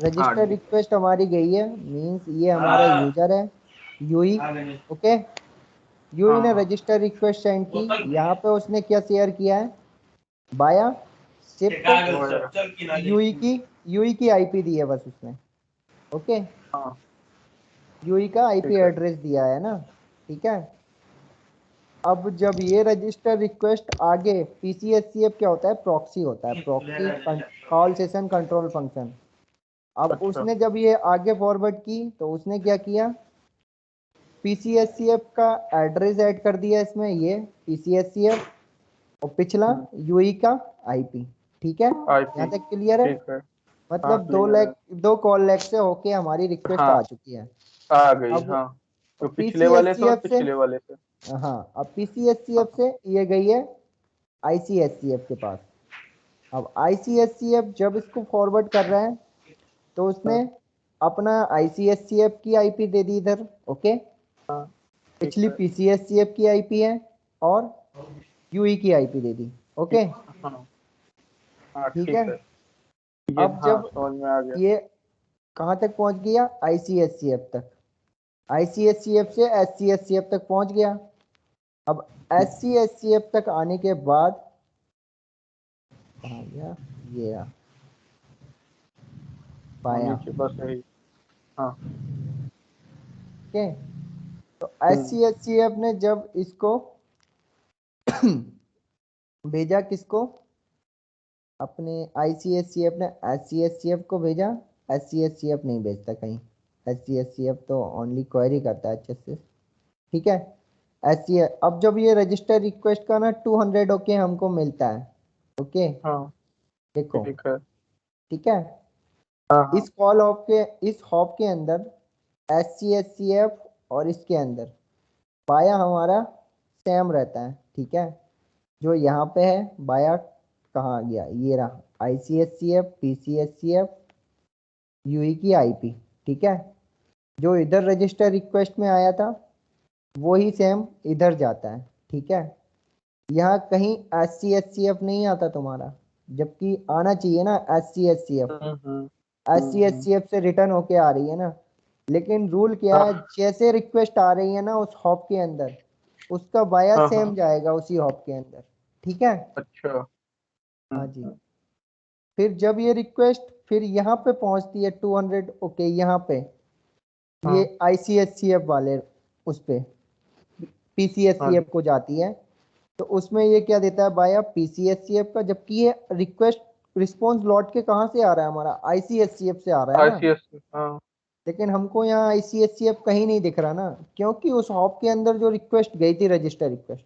रजिस्टर ठीक रिक्वेस्ट हमारी गई है, मींस ये हमारा यूजर है यूई, ओके। है। यूई हाँ ने हाँ रजिस्टर रिक्वेस्ट सेंड की, यहाँ पे उसने क्या शेयर किया है, बाया शिप यूई की आईपी दी है बस उसने, ओके, हाँ यूई का आईपी ठीक है। एड्रेस दिया है ना, ठीक है। अब जब ये रजिस्टर रिक्वेस्ट आगे, पीसीएससीएफ क्या होता है, प्रॉक्सी होता है, proxy call session control function. अब अच्छा उसने जब ये आगे फॉरवर्ड की तो उसने क्या किया, पीसीएससीएफ का एड्रेस ऐड कर दिया इसमें, ये पीसीएससीएफ और पिछला यूई का आईपी, ठीक है, आईपी, यहाँ तक क्लियर है? ठीक है। हाँ मतलब क्लियर है। दो कॉल लेग से होके हमारी रिक्वेस्ट हाँ आ चुकी है। आ गई, अब हाँ, तो पिछले वाले से और पीसीएससीएफ से, पिछले वाले से। हाँ अब पीसीएससीएफ हाँ से ये गई है आईसीएससीएफ के पास। अब आईसीएससीएफ जब इसको फॉरवर्ड कर रहा है तो उसने अपना आईसीएससीएफ की आईपी दे दी इधर, ओके, हाँ ठीक पिछली है। पीसीएससीएफ की आईपी है और यूई की आईपी दे दी, ओके, हाँ हाँ ठीक ठीक है। है। ये अब हाँ जब समझ में आ गया। ये कहाँ तक पहुंच गया, आईसीएससीएफ तक, आईसीएससीएफ से एससीएससीएफ तक पहुंच गया। अब एससीएससीएफ तक आने के बाद कहाँ गया, ये रहा, बाया। नीचे बस यही। हाँ। ओके, तो SCSCF ने जब इसको भेजा किसको, अपने ICSCF ने SCSCF को भेजा। SCSCF नहीं भेजता कहीं, SCSCF तो ओनली क्वेरी करता है अच्छे से, ठीक है। अब जब ये रजिस्टर रिक्वेस्ट का ना 200 ओके हमको मिलता है, ओके हाँ देखो, ठीक है। ठीक है। हाँ हाँ। इस हॉप के अंदर SCSCF और इसके अंदर बाया हमारा सेम रहता है, ठीक है। जो यहाँ पे है बाया कहाँ आ गया, ये रहा ICSCF PCSCF UE की IP, ठीक है। जो इधर रजिस्टर रिक्वेस्ट में आया था वो ही सेम इधर जाता है, ठीक है। यहाँ कहीं SCSCF नहीं आता तुम्हारा, जबकि आना चाहिए ना SCSCF। हम्म। SCSCF से रिटर्न होके आ रही है ना, लेकिन रूल क्या है, हाँ जैसे रिक्वेस्ट आ रही है ना उस हॉप के अंदर, उसका बाया हाँ सेम हाँ। जाएगा उसी हॉप के अंदर, ठीक है। अच्छा। हाँ जी। फिर जब ये रिक्वेस्ट फिर यहाँ पे पहुंचती है 200 ओके, यहाँ पे ये हाँ ICSCF वाले उस पे हाँ PCSCF को जाती है, तो उसमें ये क्या देता है बाया PCSCF का, जबकि ये रिक्वेस्ट रिस्पॉन्स लौट के कहाँ से आ रहा है हमारा ICSCF से आ रहा है ना। ICS। हाँ लेकिन हमको यहाँ ICSCF कहीं नहीं दिख रहा ना, क्योंकि उस हॉप के अंदर जो रिक्वेस्ट गई थी रजिस्टर रिक्वेस्ट,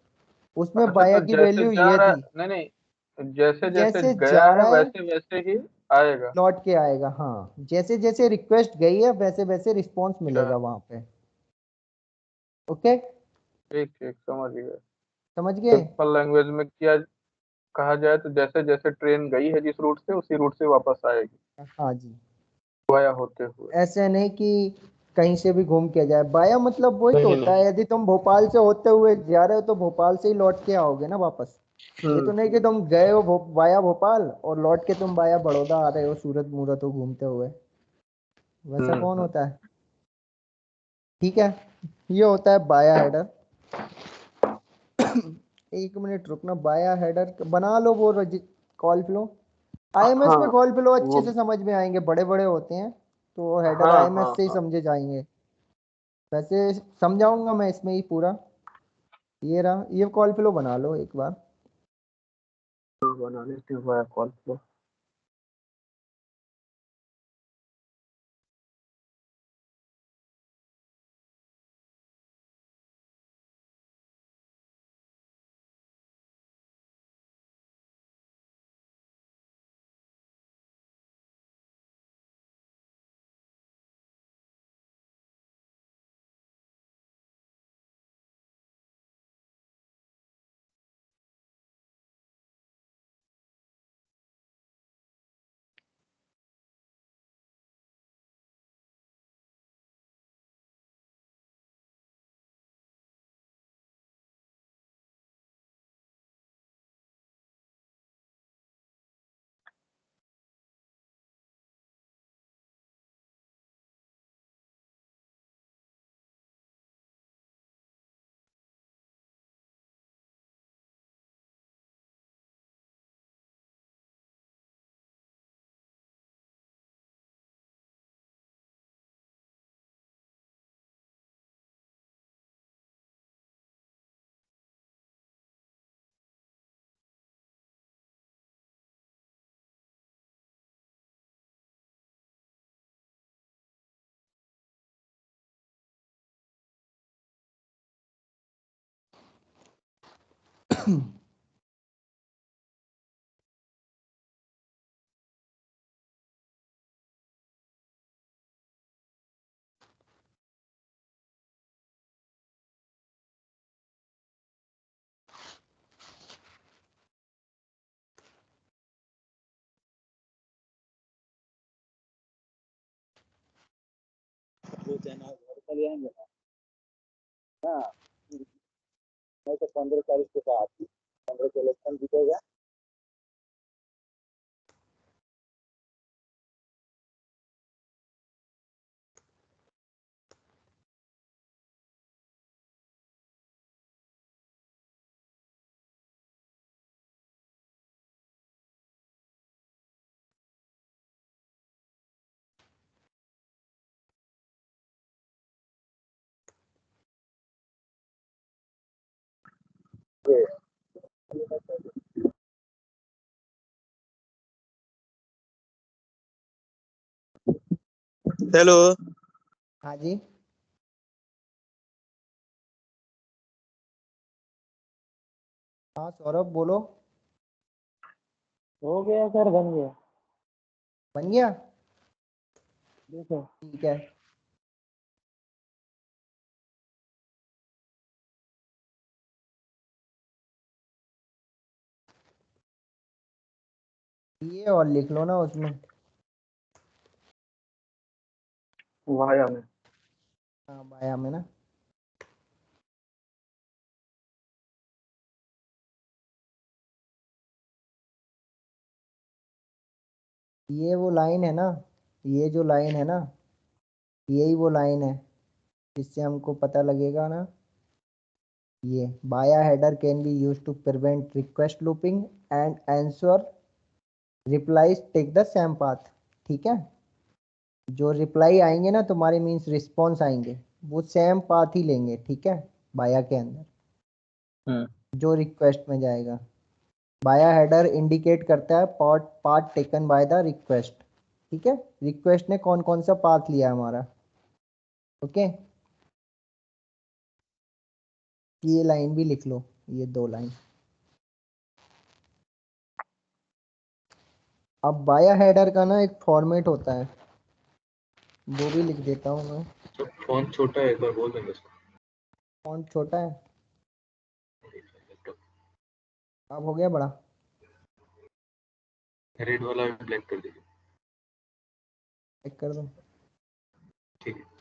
उसमें अच्छा, बाया तो की जैसे वैल्यू जा ये रहा थी। है, नहीं नहीं, जैसे जैसे जैसे गया जा है रहा है वैसे वैसे ही आएगा। लौट के आएगा, हाँ जैसे जैसे रिक्वेस्ट गई है वैसे वैसे रिस्पॉन्स अच्छा मिलेगा वहां पे, ओके ठीक ठीक, समझ गए। समझ गए। सिंपल लैंग्वेज में किया कहा जाए तो जैसे जैसे ट्रेन गई है जिस रूट से उसी रूट से वापस आएगी, हाँ जी, वाया होते हुए। ऐसे नहीं कि कहीं से भी घूम के जाए, बाया मतलब वही तो नहीं होता नहीं। है, यदि तुम भोपाल से होते हुए जा रहे हो तो भोपाल से ही लौट के आओगे ना वापस। ये तो नहीं कि तुम गए हो वाया भोपाल और लौट के तुम वाया बड़ौदा आ रहे हो, सूरत मूरत हो घूमते हुए, वैसा कौन हम्म। होता है, ठीक है। ये होता है बाया हेडर। एक मिनट रुकना, बाया हेडर बना लो वो कॉल फ्लो। IMS हाँ में कॉल फ्लो वो। अच्छे से समझ में आएंगे, बड़े बड़े होते हैं तो हेडर हाँ IMS हाँ से ही हाँ। समझे जाएंगे। वैसे समझाऊंगा मैं इसमें ही पूरा। ये रहा, ये कॉल फ्लो बना लो एक बार। हाँ, बना लेते हैं वाया कॉल फ्लो। हेलो। हाँ जी, हाँ सौरभ बोलो। हो गया सर, बन गया। बन गया, देखो। ठीक है। ये और लिख लो ना उसमें। वाया में। हाँ बाया में ना। ये वो लाइन है ना, ये जो लाइन है ना, यही वो लाइन है जिससे हमको पता लगेगा ना। ये via header can be use to prevent request looping and answer replies take the same path. ठीक है, जो रिप्लाई आएंगे ना तुम्हारे मीन्स रिस्पॉन्स आएंगे, वो सेम पाथ ही लेंगे। ठीक है, बाया के अंदर जो रिक्वेस्ट में जाएगा। बाया हेडर इंडिकेट करता है part taken by the request. ठीक है, रिक्वेस्ट ने कौन कौन सा पाथ लिया हमारा। ओके, ये लाइन भी लिख लो, ये दो लाइन। अब बाया हेडर का ना एक फॉर्मेट होता है, वो भी लिख देता हूँ मैं। तो फोन छोटा है, एक बार बोल देंगे उसको। फॉन्ट छोटा है, अब हो गया बड़ा। रेड वाला ब्लैक कर दीजिए। चेक कर दो। ठीक है।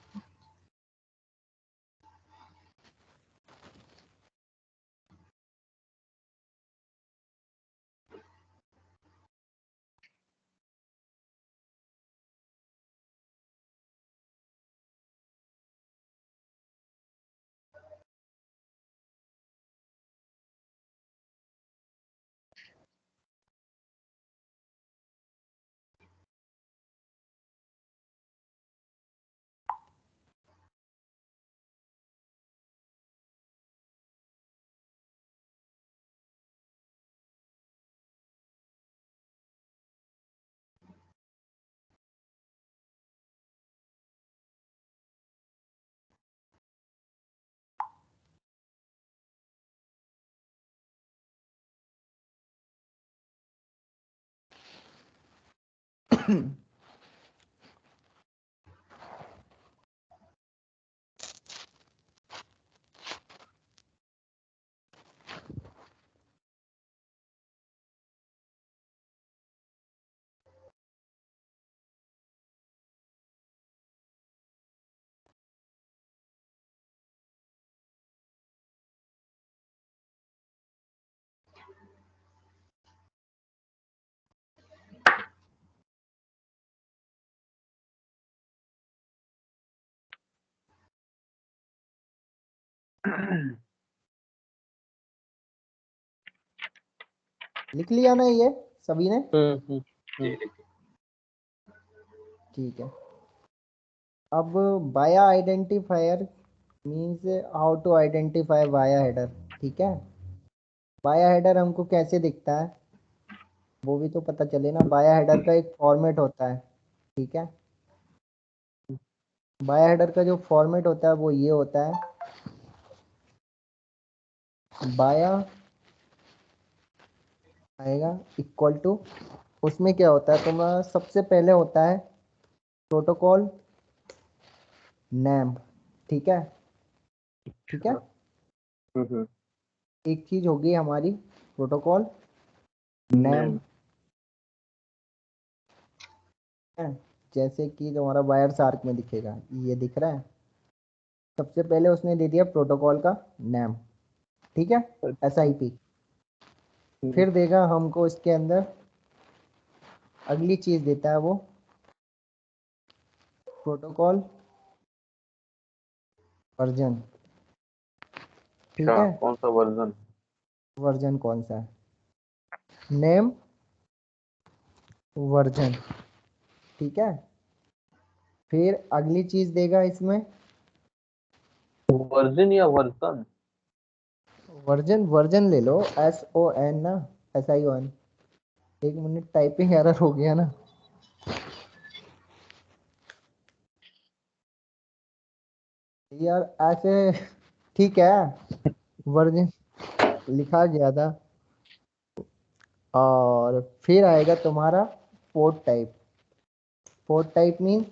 लिख लिया ना ये सभी ने। जी लिखिए। ठीक है, अब via identifier means how to identify via header. ठीक है, बाया हेडर हमको कैसे दिखता है वो भी तो पता चले ना। बाया हेडर का एक फॉर्मेट होता है। ठीक है, बाया हेडर का जो फॉर्मेट होता है वो ये होता है। बाया आएगा इक्वल टू, उसमें क्या होता है तुम्हारा, सबसे पहले होता है प्रोटोकॉल नेम। ठीक है, ठीक है, एक चीज होगी हमारी प्रोटोकॉल नेम है, जैसे कि तुम्हारा वायर शार्क में दिखेगा, ये दिख रहा है। सबसे पहले उसने दे दिया प्रोटोकॉल का नेम। ठीक है, SIP। फिर देगा हमको इसके अंदर अगली चीज देता है वो प्रोटोकॉल वर्जन। ठीक है, कौन सा वर्जन? वर्जन कौन सा है, नेम वर्जन। ठीक है, फिर अगली चीज देगा इसमें वर्जन या वर्जन? वर्जन वर्जन ले लो, SON ना, SION। 1 मिनट, टाइपिंग एरर हो गया ना। यार ऐसे ठीक है, वर्जन लिखा गया था। और फिर आएगा तुम्हारा port type. Port type mean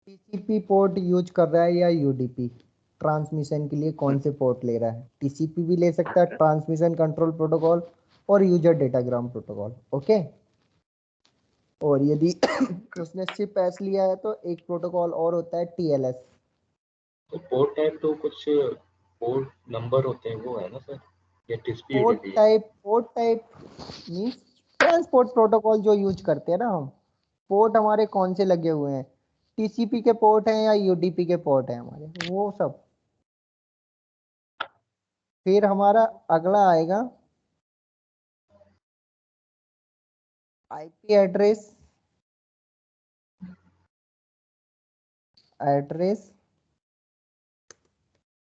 TCP port use कर रहा है या यूडीपी। ट्रांसमिशन के लिए कौन से पोर्ट ले रहा है, टीसीपी भी ले सकता है, ट्रांसमिशन कंट्रोल प्रोटोकॉल और यूजर डेटाग्राम प्रोटोकॉल। ओके। और यदि उसने सिप एस लिया है तो एक प्रोटोकॉल और होता है TLS। तो पोर्ट टाइप तो कुछ पोर्ट नंबर होते हैं वो है ना सर, या TCP UDP? Port type means transport protocol जो यूज करते हैं ना हम। पोर्ट हमारे कौन से लगे हुए हैं, टीसीपी के पोर्ट हैं या यूडीपी के पोर्ट हैं हमारे, वो सब। फिर हमारा अगला आएगा IP address. Address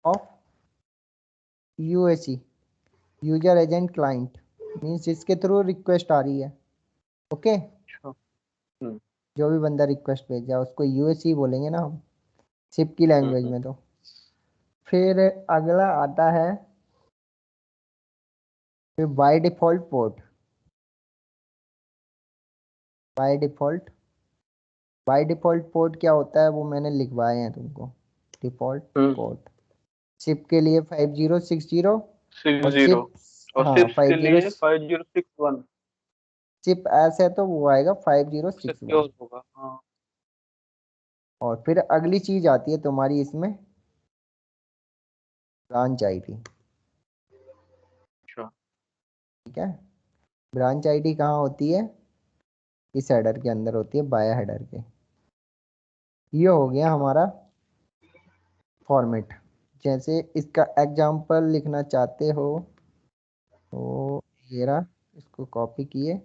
of UAC, user agent client, means जिसके थ्रू रिक्वेस्ट आ रही है। ओके। अच्छा। हम्म जो भी बंदा रिक्वेस्ट भेज जाए उसको यूएसी बोलेंगे ना हम, सिप की लैंग्वेज हम्म में। तो फिर अगला आता है फिर by default port. By default by default port क्या होता है वो मैंने लिखवाए हैं तुमको। डिफॉल्ट हम्म पोर्ट सिप के लिए 5060 और 60 सिप, और हाँ सिप्स के 50। लिए 5061 सिप ऐसे है तो वो आएगा 5061। सिक्योर होगा। हाँ। और फिर अगली चीज आती है तुम्हारी इसमें, ब्रांच आईडी। अच्छा। ठीक है। ब्रांच आईडी कहाँ होती है, इस हेडर के अंदर होती है, बाया हेडर के। ये हो गया हमारा फॉर्मेट। जैसे इसका एग्जाम्पल लिखना चाहते हो तो ये रहा, इसको कॉपी किए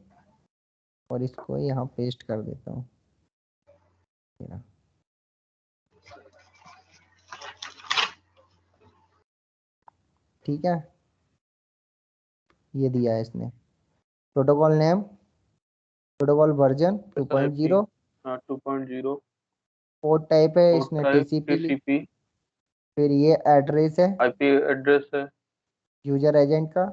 और इसको यहाँ पेस्ट कर देता हूँ। ये रहा। ठीक है, ये दिया है इसने। Protocol name, protocol version SIP 2.0, 2.0। Port type है पोर्ट इसने टाइप टीसीपी ली। TCP। फिर ये एड्रेस है IP एड्रेस है। यूजर एजेंट का।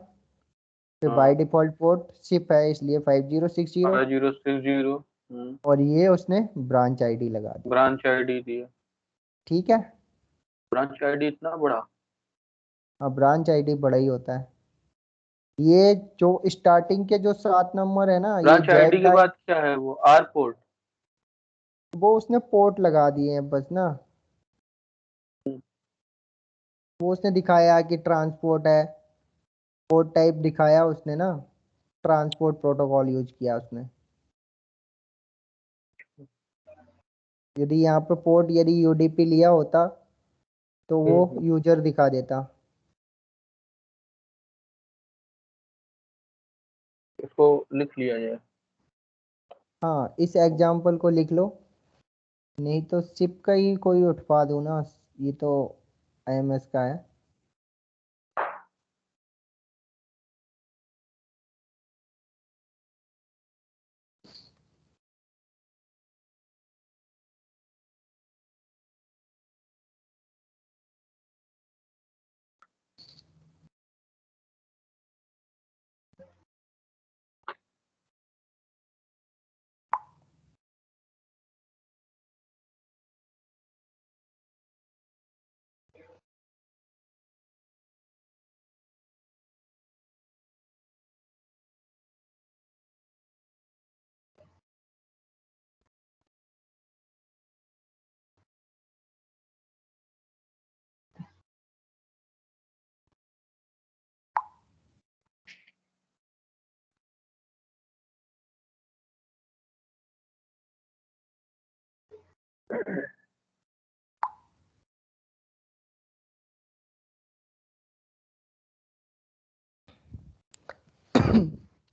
फिर बाय हाँ। डिफॉल्ट पोर्ट शिप है इसलिए 5060। 5060। और ये उसने ब्रांच आईडी लगा दी। ब्रांच आईडी दिया। ठीक है। ब्रांच आईडी इतना बड़ा? हाँ, ब्रांच आईडी बड़ा ही होता है। ये जो स्टार्टिंग के जो 7 नंबर है ना, ये ब्रांच आईडी जेड के डाई, बाद क्या है वो? R port? वो उसने पोर्ट लगा दिए हैं बस ना। वो उसने दिखाया कि ट्रांसपोर्ट है, पोर्ट टाइप दिखाया उसने ना, ट्रांसपोर्ट प्रोटोकॉल यूज किया उसने। यदि यहाँ पे पोर्ट यदि यूडीपी लिया होता तो वो यूजर दिखा देता। इसको लिख लिया जाए। हाँ, इस एग्जाम्पल को लिख लो, नहीं तो सिप का ही कोई उठवा दो ना, ये तो IMS का है।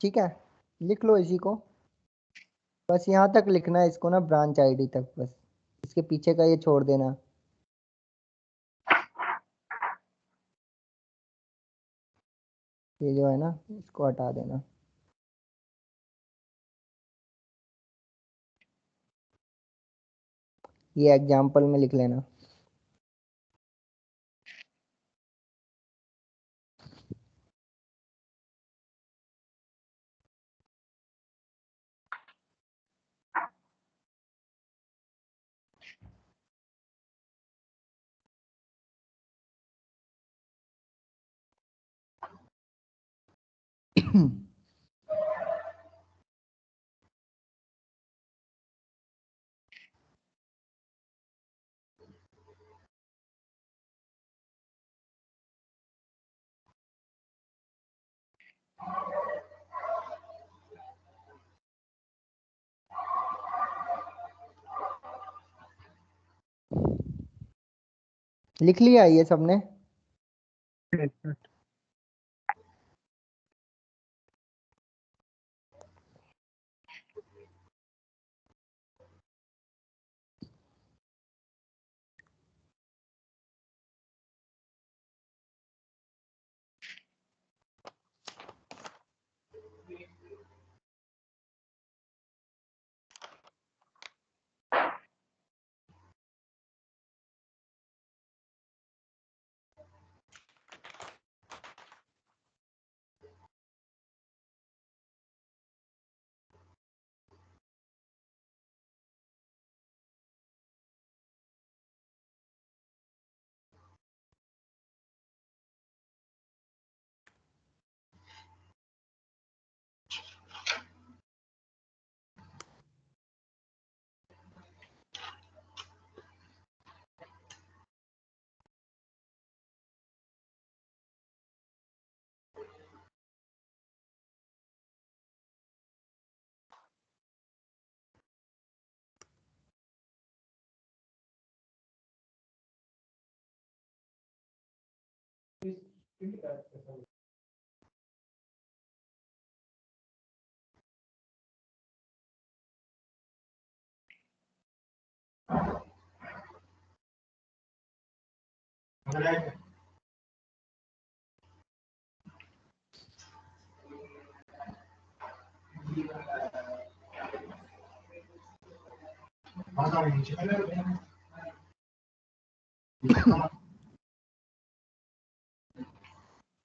ठीक है, लिख लो इसी को। बस यहाँ तक लिखना है इसको ना, ब्रांच आईडी तक बस। इसके पीछे का ये छोड़ देना। ये जो है ना इसको हटा देना। ये एग्जाम्पल में लिख लेना। लिख लिया ये सबने?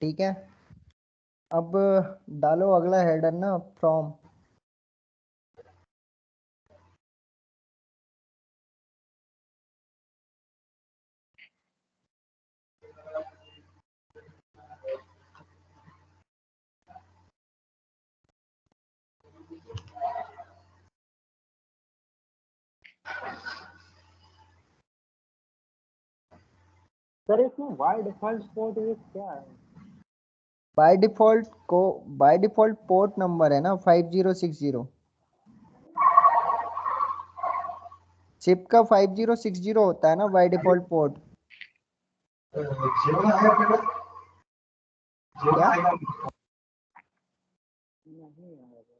ठीक है, अब डालो अगला हेडर ना, फ्रॉम। सर इसमें बाय डिफॉल्ट पोर्ट ये क्या है? बाय डिफॉल्ट पोर्ट नंबर है ना 5060। चिप का 5060 होता है ना बाय डिफॉल्ट पोर्ट। क्या? नहीं आएगा।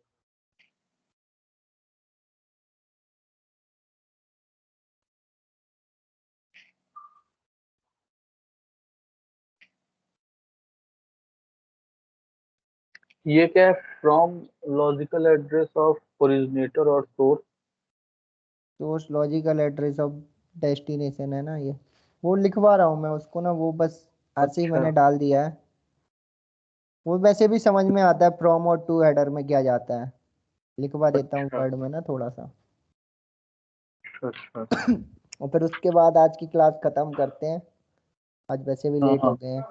ये क्या है? From logical address of originator और source. Source logical address of destination है ना ये। वो लिखवा रहा हूँ मैं उसको ना, वो बस ऐसे ही अच्छा मैंने डाल दिया है। वो वैसे भी समझ में आता है फ्रॉम और टू हेडर में क्या जाता है। लिखवा देता हूँ अच्छा वर्ड में ना थोड़ा सा। अच्छा। और फिर उसके बाद आज की क्लास खत्म करते हैं, आज वैसे भी हाँ लेट हो हाँ। गए हैं।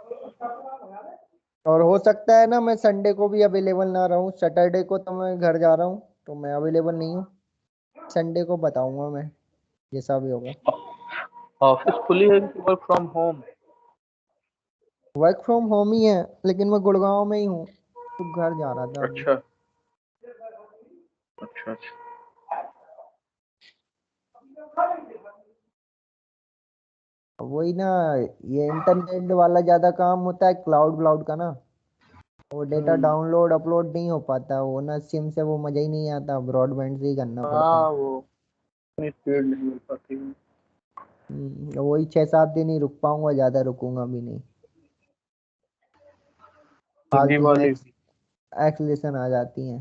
और हो सकता है ना मैं संडे को भी अवेलेबल ना रहूँ, सैटरडे को तो मैं घर जा रहा हूँ तो मैं अवेलेबल नहीं हूँ। संडे को बताऊंगा मैं, जैसा भी होगा। ऑफिस खुली है कि work from home? Work from home ही है, लेकिन मैं गुड़गांव में ही हूँ तो घर जा रहा था अभी। अच्छा अच्छा। अच्छा वही ना, ये इंटरनेट वाला ज्यादा काम होता है क्लाउड व्लाउड का ना। वो डेटा हम्म। डाउनलोड अपलोड नहीं हो पाता, वो ना सिम से वो मजा ही नहीं आता, ब्रॉडबैंड से ही करना पड़ता है। हाँ वो इतनी स्पीड नहीं मिल पाती है। वही 6-7 दिन ही रुक पाऊंगा, ज्यादा रुकूंगा भी नहीं। सीधी फालतू में वाली एक्सलेशन आ जाती हैं।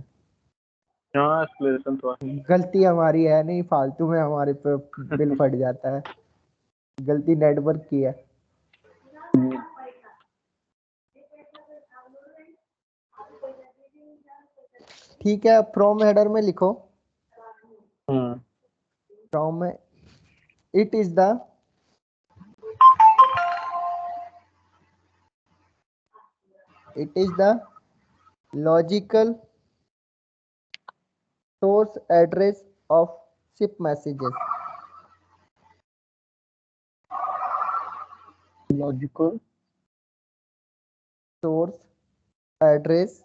यहाँ एक्सलेशन तो है। गलती हमारी है नहीं, फालतू में हमारे पे बिल फट जाता है, गलती नेटवर्क की है। ठीक है, फ्रॉम हेडर में लिखो, फ्रॉम में it is the logical source address of ship messages. Logical Source address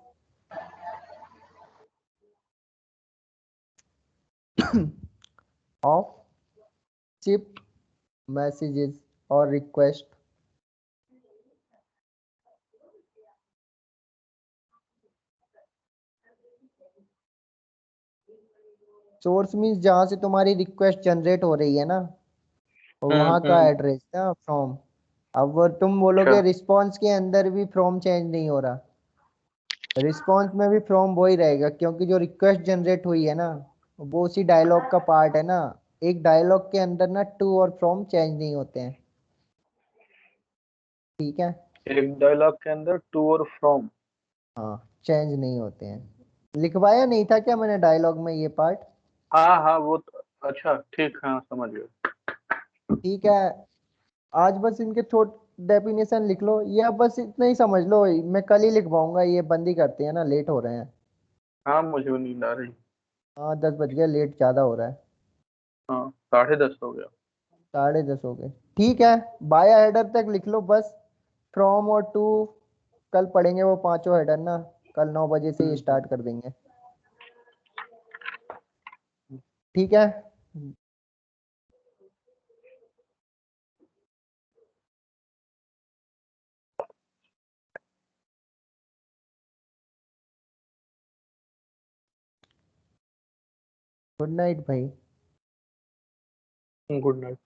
of ship messages or request. Source means जहां से तुम्हारी रिक्वेस्ट जनरेट हो रही है ना, वहां का एड्रेस ना फ्रॉम। अब वो तुम बोलोगे रिस्पॉन्स के अंदर भी फ्रॉम चेंज नहीं हो रहा, रिस्पॉन्स में भी फ्रॉम वो ही रहेगा, क्योंकि जो रिक्वेस्ट जनरेट हुई है ना वो उसी डायलॉग का पार्ट है ना। एक डायलॉग के अंदर ना टू और फ्रॉम चेंज नहीं होते हैं, ठीक है। एक डायलॉग के अंदर टू और फ्रॉम हाँ, चेंज नहीं होते हैं। लिखवाया नहीं था क्या मैंने डायलॉग में ये पार्ट? हाँ हाँ वो तो अच्छा ठीक है, हाँ समझ गया। ठीक है, आज बस इनके थोड़े डेफिनेशन लिख लो, या बस इतना ही समझ लो, मैं कल ही लिखवाऊंगा, ये बंद ही करते हैं ना, लेट हो रहे हैं। हाँ मुझे भी नींद आ रही। हाँ 10 बज गया, लेट ज़्यादा हो रहा है। हाँ 10:30 हो गया। 10:30 हो गए, ठीक है। बाया हेडर तक लिख लो बस, फ्रॉम और टू कल पढ़ेंगे वो पांचों हेडर ना, कल 9 बजे से ही स्टार्ट कर देंगे, ठीक है। गुड नाइट भाई। Good night.